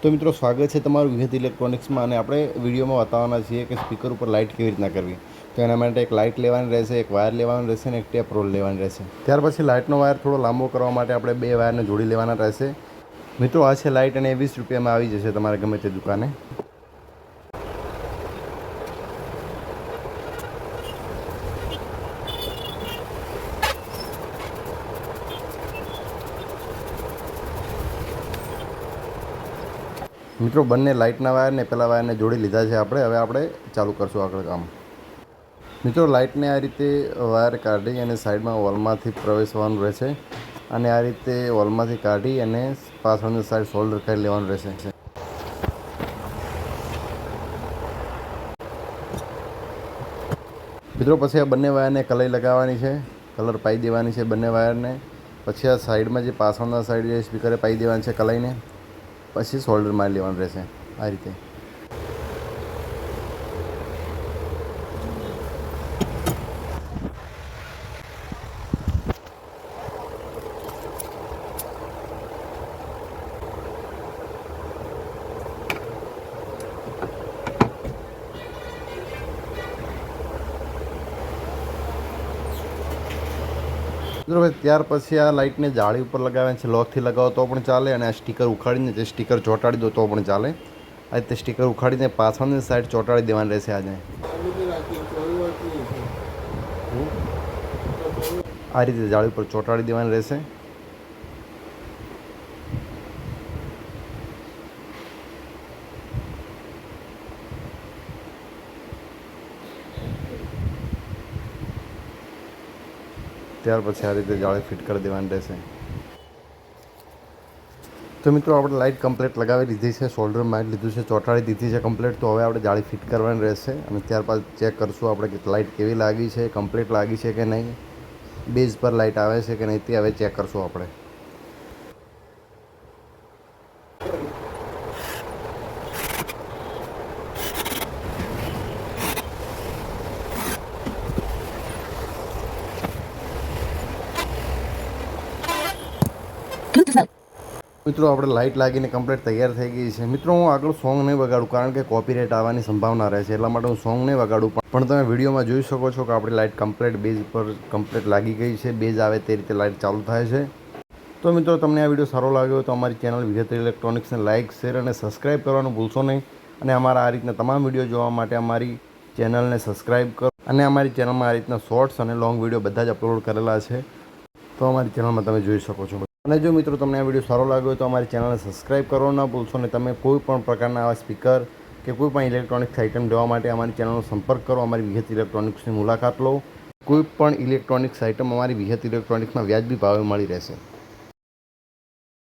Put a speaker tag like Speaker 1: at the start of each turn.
Speaker 1: તો મિત્રો સ્વાગત છે તમારું વિહત ઇલેક્ટ્રોનિક્સમાં અને આપણે વિડીયોમાં બતાવવાના છીએ કે સ્પીકર ઉપર લાઇટ કેવી રીતના કરવી. તો એના માટે એક લાઇટ લેવાની રહેશે, એક વાયર લેવાનું રહેશે અને એક ટેપ રોલ લેવાની રહેશે. ત્યાર પછી લાઇટનો વાયર થોડો લાંબો કરવા માટે આપણે બે વાયરને જોડી લેવાના રહેશે. મિત્રો આ છે લાઇટ અને 20 રૂપિયામાં આવી જશે તમારે ગમે તે દુકાને. મિત્રો બંને લાઇટના વાયરને પેલા વાયરને જોડી લીધા છે આપણે. હવે આપણે ચાલુ કરશું આગળ કામ. મિત્રો લાઇટને આ રીતે વાયર કાઢી અને સાઈડમાં વોલમાંથી પ્રવેશવાનું રહેશે અને આ રીતે વોલમાંથી કાઢી અને પાછળની સાઈડ સોલ્ડર કરી લેવાનું રહેશે. મિત્રો પછી આ બંને વાયરને કલાઈ લગાવવાની છે, કલર પાઈ દેવાની છે બંને વાયરને. પછી આ સાઈડમાં જે પાછળના સાઈડ જે સ્પીકરે પાઈ દેવાની છે કલાઈને, પછી સોલ્ડર મારી લેવાનું રહેશે આ રીતે. મિત્રો ત્યાર પછી આ લાઇટને જાળી ઉપર લગાવવાની છે. લોકથી લગાવો તો પણ ચાલે અને આ સ્ટીકર ઉખાડીને તે સ્ટીકર ચોંટાડી દો તો પણ ચાલે. આ રીતે સ્ટીકર ઉખાડીને પાછળની સાઈડ ચોંટાડી દેવાની રહેશે. આજે આ રીતે જાળી ઉપર ચોંટાડી દેવાની રહેશે. ત્યાર પછી આ રીતે જાળી ફિટ કરી દેવાની રહેશે. તો મિત્રો આપણે લાઇટ કમ્પ્લીટ લગાવી લીધી છે, શોલ્ડર મારી લીધું છે, ચોંટાડી દીધી છે કમ્પ્લીટ. તો હવે આપણે જાળી ફિટ કરવાની રહેશે અને ત્યારબાદ ચેક કરશું આપણે કે લાઇટ કેવી લાગી છે, કમ્પ્લીટ લાગી છે કે નહીં, બેઝ પર લાઇટ આવે છે કે નહીં તે હવે ચેક કરશું આપણે. મિત્રો આપણે લાઇટ લાગીને કમ્પ્લીટ તૈયાર થઈ ગઈ છે. મિત્રો હું આગળ સોંગ નહીં વગાડું કારણ કે કોપીરાઇટ આવવાની સંભાવના રહે છે, એટલા માટે હું સોંગ નહીં વગાડું. પણ તમે વિડીયોમાં જોઈ શકો છો કે આપણી લાઇટ કમ્પ્લીટ બેઝ પર કમ્પ્લીટ લાગી ગઈ છે. બેઝ આવે તે રીતે લાઇટ ચાલુ થાય છે. તો મિત્રો તમને આ વિડીયો સારો લાગ્યો તો અમારી ચેનલ વિહત ઇલેક્ટ્રોનિક્સને લાઇક, શેર અને સબસ્ક્રાઈબ કરવાનું ભૂલશો નહીં. અને અમારા આ રીતના તમામ વિડીયો જોવા માટે અમારી ચેનલને સબસ્ક્રાઈબ કરો. અને અમારી ચેનલમાં આ રીતના શોર્ટ્સ અને લોંગ વિડીયો બધા જ અપલોડ કરેલા છે, તો અમારી ચેનલમાં તમે જોઈ શકો છો. અને જો મિત્રો તમને આ વિડીયો સારો લાગ્યો હોય તો અમારી ચેનલને સબસ્ક્રાઈબ કરવાનું ના ભૂલશો. અને તમે કોઈ પણ પ્રકારના આવા સ્પીકર કે કોઈ પણ ઇલેક્ટ્રોનિક્સ આઇટમ લેવા માટે અમારી ચેનલનો સંપર્ક કરો. અમારી વિહત ઇલેક્ટ્રોનિક્સની મુલાકાત લો. કોઈ પણ ઇલેક્ટ્રોનિક્સ આઇટમ અમારી વિહત ઇલેક્ટ્રોનિક્સમાં વ્યાજબી ભાવે મળી રહેશે.